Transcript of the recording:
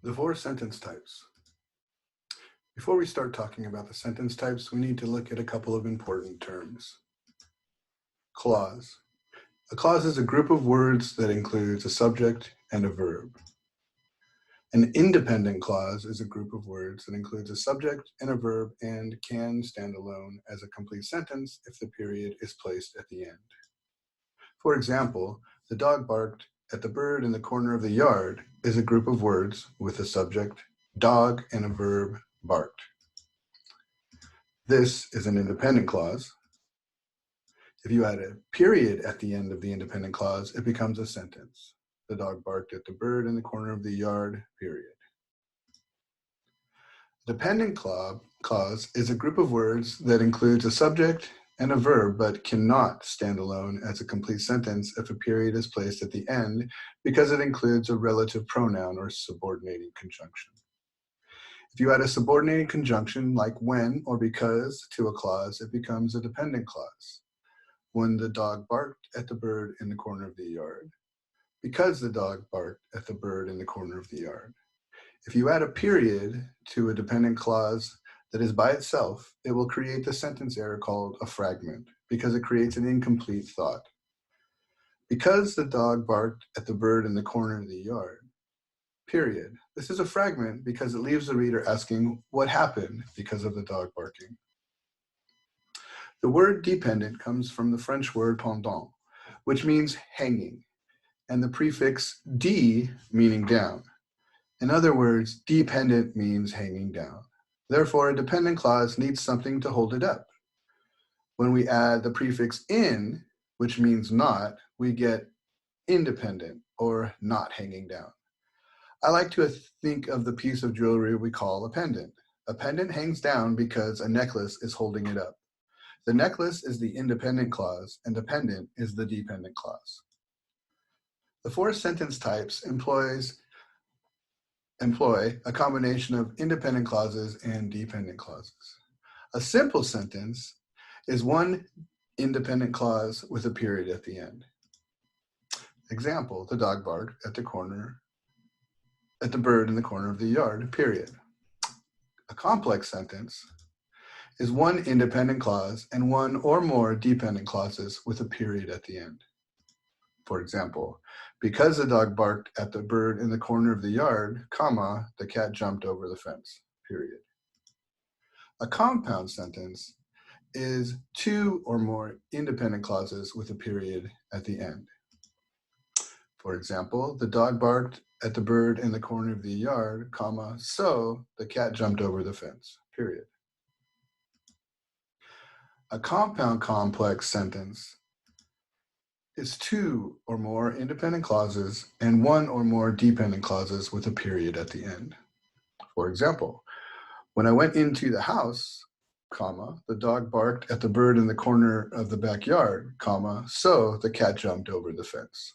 The four sentence types. Before we start talking about the sentence types, we need to look at a couple of important terms. Clause. A clause is a group of words that includes a subject and a verb. An independent clause is a group of words that includes a subject and a verb and can stand alone as a complete sentence if the period is placed at the end. For example, the dog barked at the bird in the corner of the yard is a group of words with a subject, dog, and a verb, barked. This is an independent clause. If you add a period at the end of the independent clause, it becomes a sentence. The dog barked at the bird in the corner of the yard, period. Dependent clause is a group of words that includes a subject and a verb, but cannot stand alone as a complete sentence if a period is placed at the end because it includes a relative pronoun or subordinating conjunction. If you add a subordinating conjunction like when or because to a clause, it becomes a dependent clause. When the dog barked at the bird in the corner of the yard, because the dog barked at the bird in the corner of the yard. If you add a period to a dependent clause that is by itself, it will create the sentence error called a fragment because it creates an incomplete thought. Because the dog barked at the bird in the corner of the yard, period. This is a fragment because it leaves the reader asking what happened because of the dog barking. The word dependent comes from the French word pendant, which means hanging, and the prefix de meaning down. In other words, dependent means hanging down. Therefore, a dependent clause needs something to hold it up. When we add the prefix in, which means not, we get independent or not hanging down. I like to think of the piece of jewelry we call a pendant. A pendant hangs down because a necklace is holding it up. The necklace is the independent clause and the pendant is the dependent clause. The four sentence types employ a combination of independent clauses and dependent clauses. A simple sentence is one independent clause with a period at the end. Example, the dog barked at the bird in the corner of the yard, period. A complex sentence is one independent clause and one or more dependent clauses with a period at the end. For example, because the dog barked at the bird in the corner of the yard, comma, the cat jumped over the fence, period. A compound sentence is two or more independent clauses with a period at the end. For example, the dog barked at the bird in the corner of the yard, comma, so the cat jumped over the fence, period. A compound complex sentence is two or more independent clauses and one or more dependent clauses with a period at the end. For example, when I went into the house, comma, the dog barked at the bird in the corner of the backyard, comma, so the cat jumped over the fence.